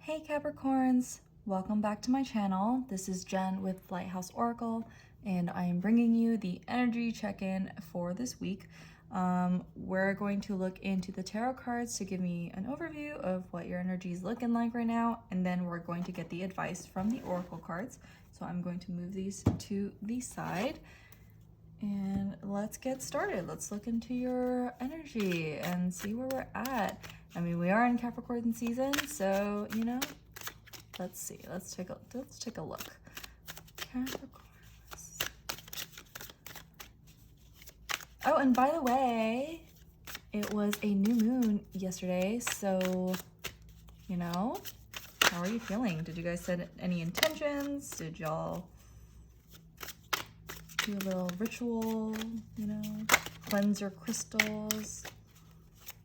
Hey Capricorns, welcome back to my channel. This is Jen with Lighthouse Oracle, and I am bringing you the energy check-in for this week. We're going to look into the tarot cards to give me an overview of what your energy is looking like right now, and then we're going to get the advice from the oracle cards. So I'm going to move these to the side. And let's get started. Let's look into your energy and see where we're at. I mean, we are in Capricorn season, so you know, let's see. Let's take a look. Capricorn. Oh, and by the way, it was a new moon yesterday, so you know, how are you feeling? Did you guys set any intentions? Did y'all do a little ritual, you know, cleanse your crystals,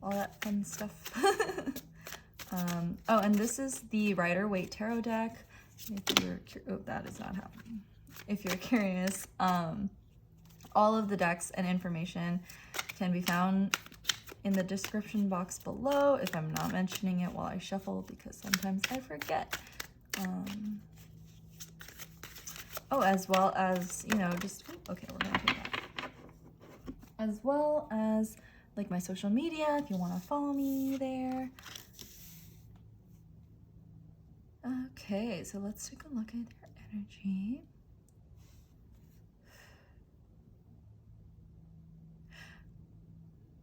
all that fun stuff? Oh, and this is the Rider-Waite Tarot deck. If you're oh, that is not happening. If you're curious, all of the decks and information can be found in the description box below if I'm not mentioning it while I shuffle, because sometimes I forget. Oh, as well as, you know, just, okay, we're gonna do that. As well as, like, my social media, if you want to follow me there. Okay, so let's take a look at your energy.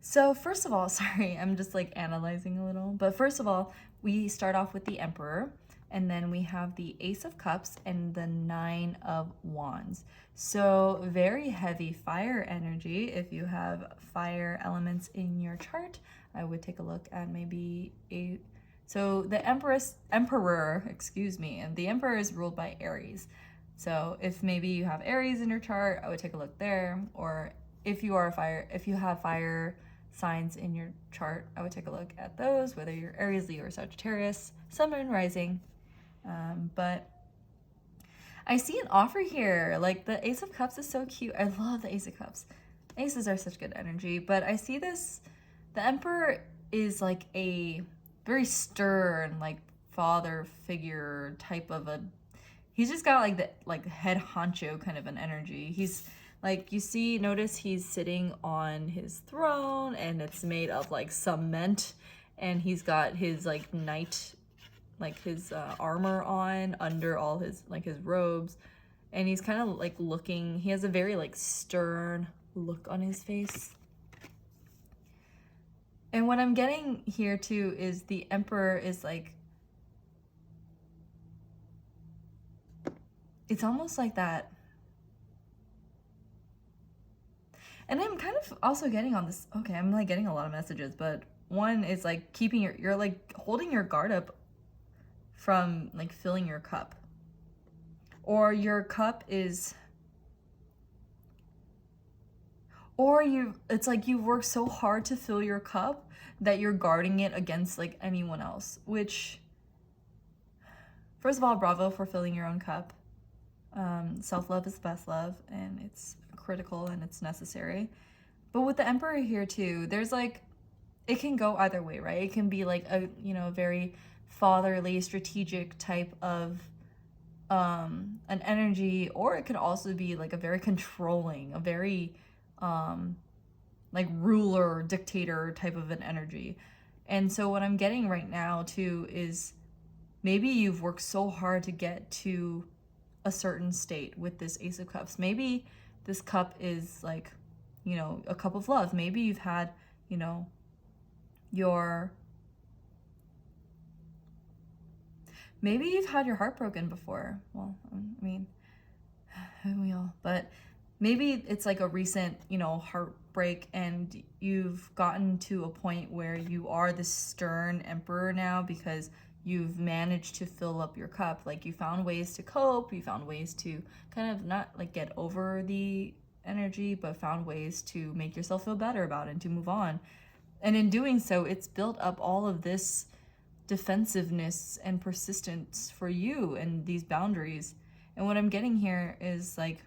So first of all, sorry, I'm just like analyzing a little, but first of all, we start off with the Emperor, and then we have the Ace of Cups and the Nine of Wands. So very heavy fire energy. If you have fire elements in your chart, I would take a look at maybe so the Emperor, excuse me, and the Emperor is ruled by Aries. So if maybe you have Aries in your chart, I would take a look there. Or if you have fire signs in your chart, I would take a look at those, whether you're Aries, Leo, or Sagittarius, Sun, Moon, Rising. But I see an offer here. Like, the Ace of Cups is so cute. I love the Ace of Cups. Aces are such good energy, but I see this, the Emperor is like a very stern, like, father figure type of a, he's just got like the head honcho kind of an energy. He's like, you see, notice he's sitting on his throne, and it's made of like cement, and he's got his like knight, like his armor on under all his like his robes, and he's kind of like looking, he has a very like stern look on his face. And what I'm getting here too is the Emperor is like, it's almost like that. And I'm kind of also getting on this, okay, I'm like getting a lot of messages, but one is like keeping you're like holding your guard up from like filling your cup. Or your cup is, or it's like you've worked so hard to fill your cup that you're guarding it against like anyone else, which, first of all, bravo for filling your own cup. Self-love is the best love, and it's critical and it's necessary. But with the Emperor here too, there's like, it can go either way, right? It can be like a, you know, very fatherly, strategic type of an energy, or it could also be like a very controlling, a very like ruler, dictator type of an energy. And so what I'm getting right now too is maybe you've worked so hard to get to a certain state with this Ace of Cups. Maybe this cup is like, you know, a cup of love. Maybe you've had, you know, maybe you've had your heart broken before. Well, I mean, we all, but maybe it's like a recent, you know, heartbreak, and you've gotten to a point where you are this stern Emperor now because you've managed to fill up your cup. Like, you found ways to cope, you found ways to kind of not like get over the energy, but found ways to make yourself feel better about it and to move on. And in doing so, it's built up all of this defensiveness and persistence for you and these boundaries. And what I'm getting here is like,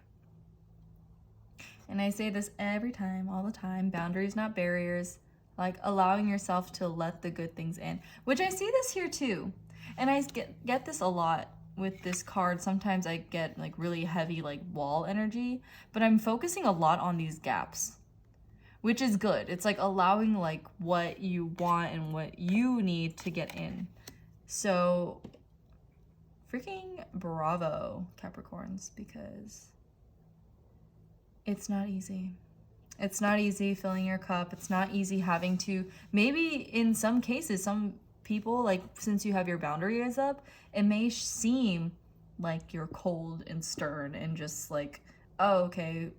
and I say this every time, all the time, boundaries, not barriers. Like allowing yourself to let the good things in, which I see this here too. And I get this a lot with this card. Sometimes I get like really heavy like wall energy, but I'm focusing a lot on these gaps, which is good. It's like allowing like what you want and what you need to get in. So freaking bravo, Capricorns, because it's not easy. It's not easy filling your cup. It's not easy having to, maybe in some cases, some people, like since you have your boundaries up, it may seem like you're cold and stern and just like, oh, okay.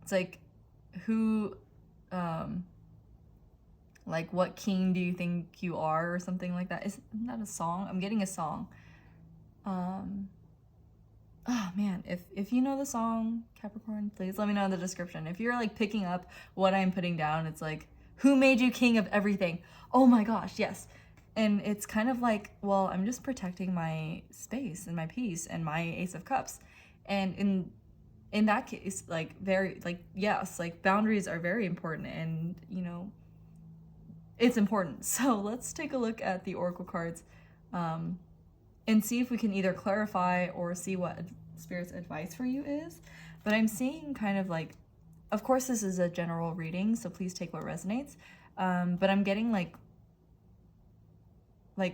It's like, who, like, what king do you think you are, or something like that? Isn't that a song? I'm getting a song. Oh man, if you know the song, Capricorn, please let me know in the description. If you're like picking up what I'm putting down, it's like, who made you king of everything? Oh my gosh, yes. And it's kind of like, well, I'm just protecting my space and my peace and my Ace of Cups. And in that case, like very like, yes, like boundaries are very important, and you know, it's important. So let's take a look at the Oracle cards. And see if we can either clarify or see what Spirit's advice for you is. But I'm seeing kind of like, of course this is a general reading, so please take what resonates. But I'm getting like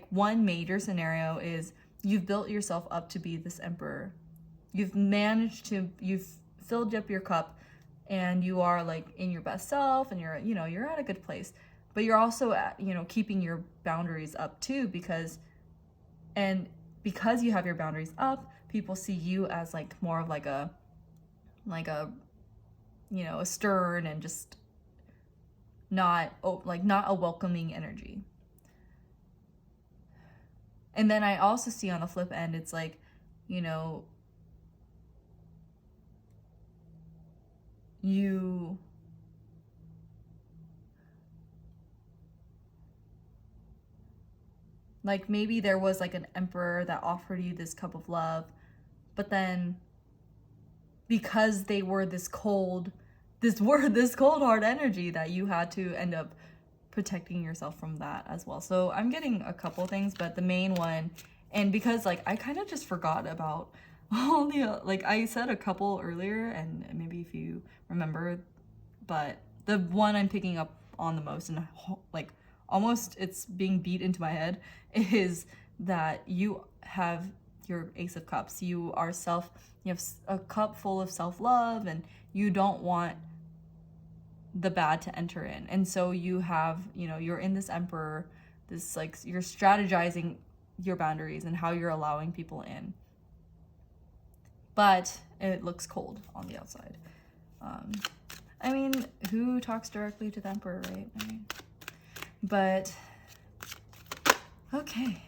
one major scenario is you've built yourself up to be this emperor. You've filled up your cup, and you are like in your best self, and you're at a good place. But you're also at, keeping your boundaries up too, because you have your boundaries up, people see you as like more of like a a stern and just not a welcoming energy. And then I also see on the flip end, it's like, you like maybe there was like an emperor that offered you this cup of love, but then because they were this cold hard energy, that you had to end up protecting yourself from that as well. So I'm getting a couple things, but the main one, and because like I kind of just forgot about all the like I said a couple earlier, and maybe if you remember, but the one I'm picking up on the most, and like almost it's being beat into my head, is that you have your Ace of Cups. You have a cup full of self-love, and you don't want the bad to enter in. And so you have, you're in this emperor, this like, you're strategizing your boundaries and how you're allowing people in. But it looks cold on the outside. I mean, who talks directly to the emperor, right? But okay,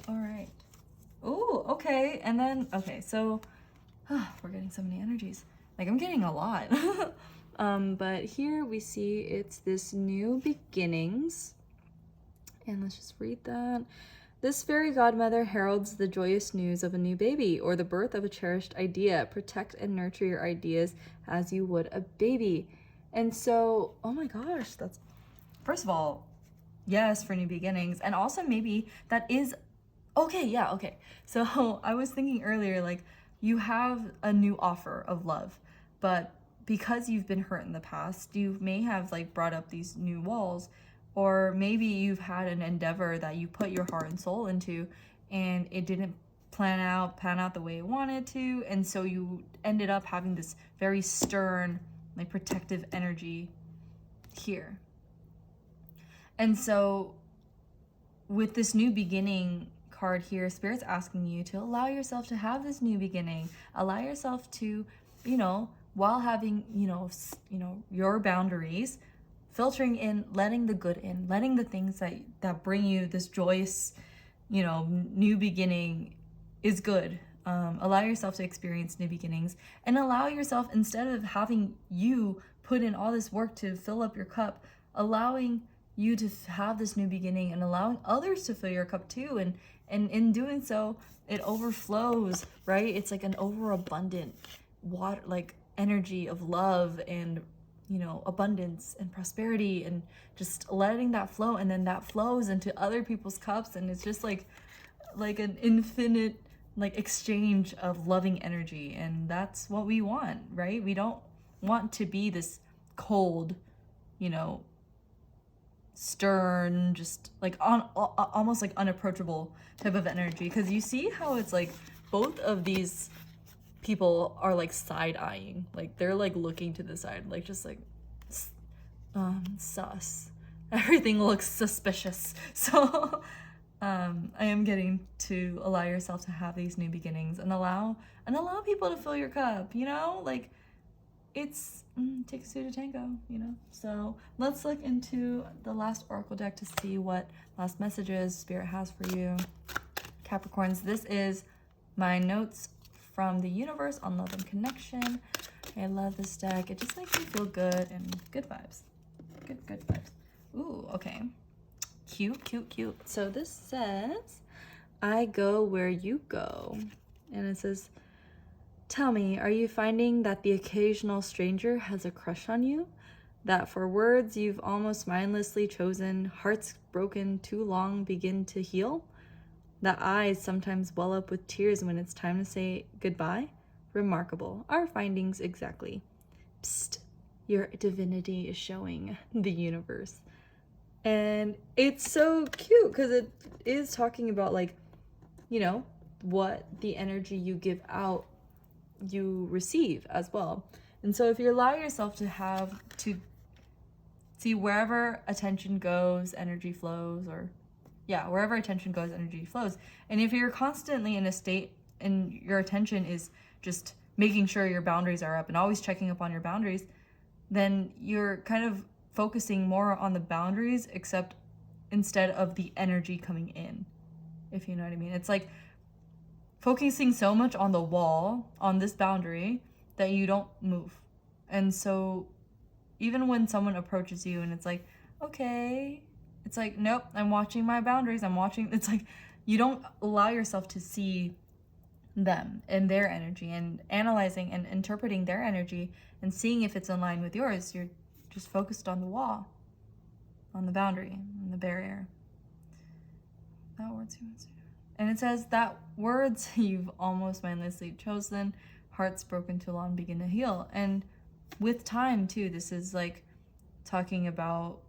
all right. Oh, okay, and then so we're getting so many energies. Like I'm getting a lot. But here we see it's this new beginnings, and let's just read that. This fairy godmother heralds the joyous news of a new baby or the birth of a cherished idea. Protect and nurture your ideas as you would a baby. And so, oh my gosh, that's, first of all, yes, for new beginnings. And also maybe that is, okay, yeah, okay. So I was thinking earlier, like you have a new offer of love, but because you've been hurt in the past, you may have like brought up these new walls, or maybe you've had an endeavor that you put your heart and soul into and it didn't pan out the way it wanted to. And so you ended up having this very stern, like protective energy here. And so with this new beginning card here, Spirit's asking you to allow yourself to have this new beginning. Allow yourself to, while having, your boundaries, filtering in, letting the good in, letting the things that bring you this joyous, new beginning is good. Allow yourself to experience new beginnings, and allow yourself, instead of having you put in all this work to fill up your cup, allowing you to have this new beginning and allowing others to fill your cup too. And in doing so, it overflows, right? It's like an overabundant water, like energy of love and, abundance and prosperity, and just letting that flow. And then that flows into other people's cups. And it's just like, like an infinite like exchange of loving energy, and that's what we want, right? We don't want to be this cold, you know, stern, just like almost like unapproachable type of energy, because you see how it's like both of these people are like side-eyeing, like they're like looking to the side, like just like sus. Everything looks suspicious. So I am getting to allow yourself to have these new beginnings and allow people to fill your cup, you know? Like it's takes two to tango, you know? So let's look into the last oracle deck to see what last messages Spirit has for you. Capricorns, this is my notes from the universe on love and connection. I love this deck. It just makes me feel good and good vibes. Good vibes. Ooh, okay. Cute. So this says, I go where you go. And it says, tell me, are you finding that the occasional stranger has a crush on you? That for words you've almost mindlessly chosen, hearts broken too long begin to heal? That eyes sometimes well up with tears when it's time to say goodbye? Remarkable. Our findings exactly. Psst, your divinity is showing the universe. And it's so cute because it is talking about, like, you know, what the energy you give out, you receive as well. And so if you allow yourself to see wherever attention goes, energy flows, or yeah, wherever attention goes, energy flows. And if you're constantly in a state and your attention is just making sure your boundaries are up and always checking up on your boundaries, then you're kind of focusing more on the boundaries except instead of the energy coming in, if you know what I mean. It's like focusing so much on the wall, on this boundary, that you don't move. And so even when someone approaches you and it's like, okay, it's like, nope, I'm watching my boundaries. It's like you don't allow yourself to see them and their energy and analyzing and interpreting their energy and seeing if it's in line with yours. You're just focused on the wall, on the boundary, on the barrier. And it says that words you've almost mindlessly chosen, hearts broken too long begin to heal. And with time too, this is like talking about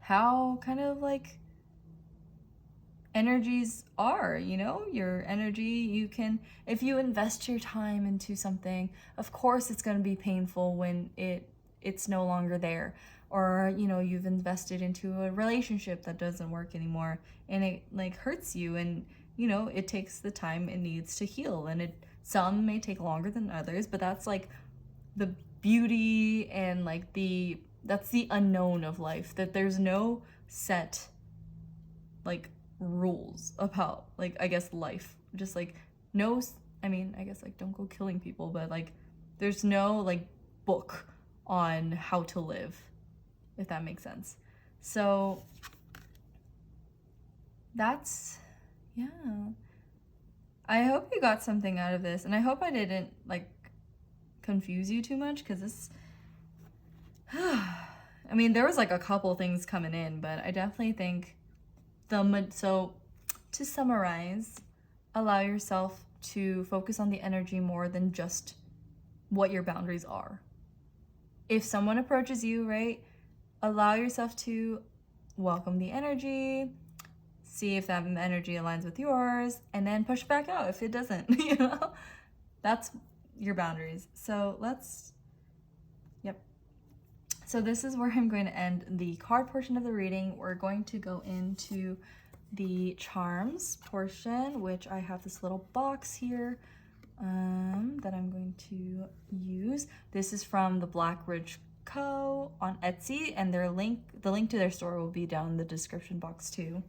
how kind of like energies are, you know, your energy, you can, if you invest your time into something, of course it's going to be painful when it's no longer there, or you know, you've invested into a relationship that doesn't work anymore and it like hurts you, and you know, it takes the time it needs to heal, and some may take longer than others, but that's like the beauty and like that's the unknown of life, that there's no set like rules about, like, I guess life, just like no, I mean, I guess like don't go killing people, but like there's no like book on how to live, if that makes sense. So that's, yeah, I hope you got something out of this, and I hope I didn't like confuse you too much, because this I mean, there was like a couple things coming in, but I definitely think so to summarize, allow yourself to focus on the energy more than just what your boundaries are. If someone approaches you, right, allow yourself to welcome the energy, see if that energy aligns with yours, and then push back out if it doesn't, you know? That's your boundaries. So so this is where I'm going to end the card portion of the reading. We're going to go into the charms portion, which I have this little box here that I'm going to use. This is from the Black Ridge Co. on Etsy, and the link to their store will be down in the description box too.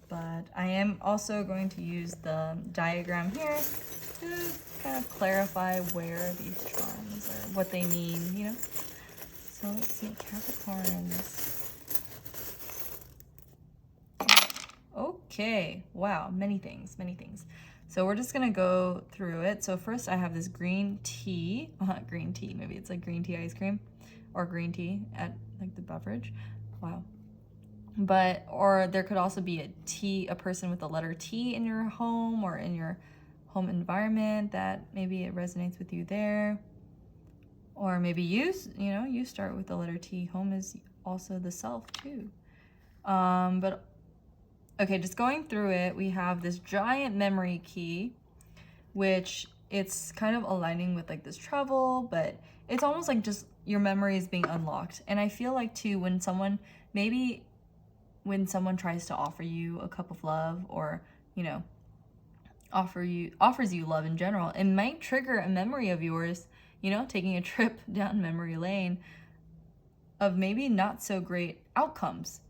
But I am also going to use the diagram here to kind of clarify where these charms or what they mean, you know? So let's see, Capricorns. Okay, wow, many things. So we're just gonna go through it. So first I have this green tea, maybe it's like green tea ice cream or green tea at like the beverage. Wow. But, or there could also be a person with the letter T in your home or in your home environment that maybe it resonates with you there. Or maybe you start with the letter T. Home is also the self too. But okay, just going through it, we have this giant memory key, which it's kind of aligning with like this travel, but it's almost like just your memory is being unlocked. And I feel like too, when someone tries to offer you a cup of love, or offers you love in general, it might trigger a memory of yours, taking a trip down memory lane of maybe not so great outcomes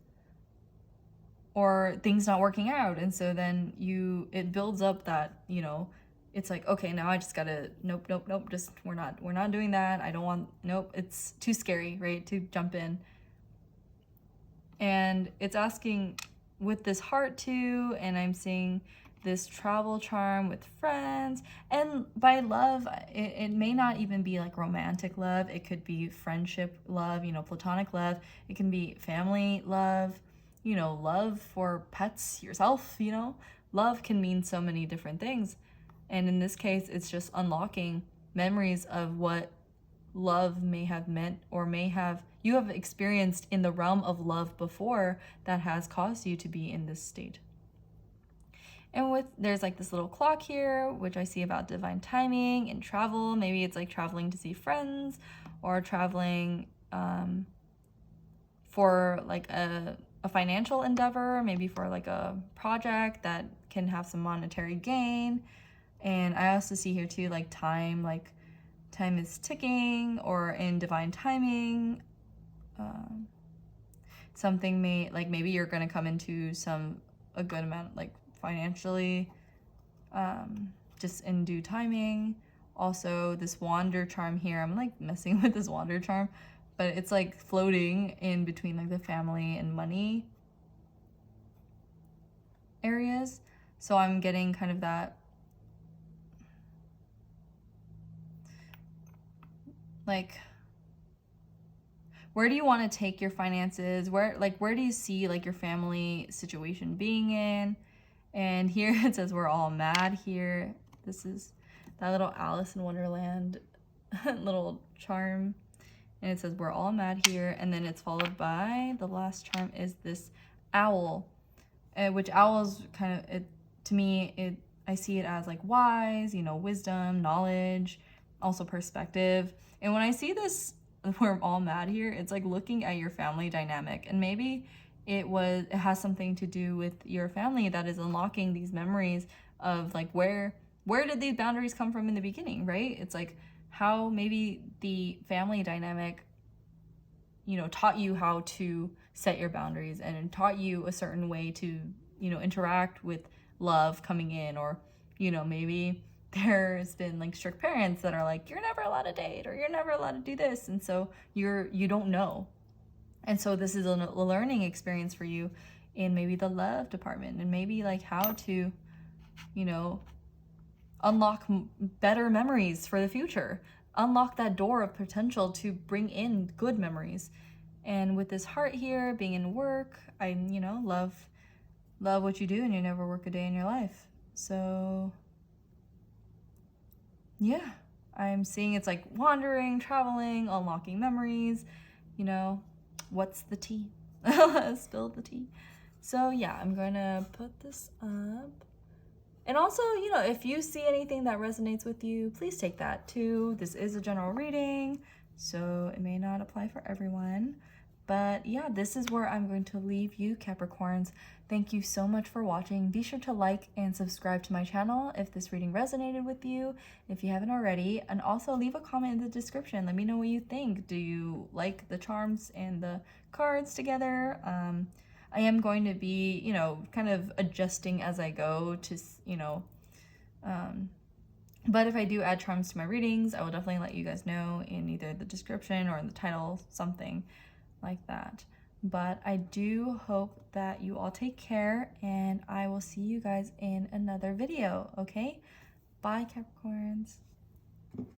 or things not working out. And so then it builds up that, it's like, okay, now I just gotta, nope, just, we're not doing that. I don't want, nope, it's too scary, right, to jump in. And it's asking with this heart too, and I'm seeing this travel charm with friends. And by love, it may not even be like romantic love. It could be friendship love, platonic love. It can be family love, love for pets, yourself, Love can mean so many different things. And in this case, it's just unlocking memories of what love may have meant, or you have experienced in the realm of love before, that has caused you to be in this state. And there's like this little clock here, which I see about divine timing and travel. Maybe it's like traveling to see friends, or traveling for like a financial endeavor, maybe for like a project that can have some monetary gain. And I also see here too, like time is ticking, or in divine timing, something maybe you're going to come into a good amount, like financially, just in due timing. Also, this wander charm here, I'm like messing with this wander charm, but it's like floating in between like the family and money areas. So I'm getting kind of that, like, where do you want to take your finances? Where do you see like your family situation being in? And here it says we're all mad here. This is that little Alice in Wonderland little charm. And it says we're all mad here. And then it's followed by, the last charm is this owl, which owls kind of, to me, I see it as like wise, wisdom, knowledge, also perspective. And when I see this, we're all mad here, it's like looking at your family dynamic, and maybe it has something to do with your family that is unlocking these memories of like where did these boundaries come from in the beginning, right? It's like how maybe the family dynamic taught you how to set your boundaries, and taught you a certain way to interact with love coming in. Or maybe there's been like strict parents that are like, you're never allowed to date, or you're never allowed to do this, and so you don't know. And so this is a learning experience for you in maybe the love department, and maybe like how to unlock better memories for the future, unlock that door of potential to bring in good memories. And with this heart here being in work, I love what you do, and you never work a day in your life. So yeah, I'm seeing it's like wandering, traveling, unlocking memories. What's the tea? Spill the tea. So yeah, I'm gonna put this up. And also, if you see anything that resonates with you, please take that too. This is a general reading, so it may not apply for everyone. But yeah, this is where I'm going to leave you, Capricorns. Thank you so much for watching. Be sure to like and subscribe to my channel if this reading resonated with you, if you haven't already. And also leave a comment in the description. Let me know what you think. Do you like the charms and the cards together? I am going to be, kind of adjusting as I go to, but if I do add charms to my readings, I will definitely let you guys know in either the description or in the title, something like that. But I do hope that you all take care, and I will see you guys in another video, okay? Bye, Capricorns.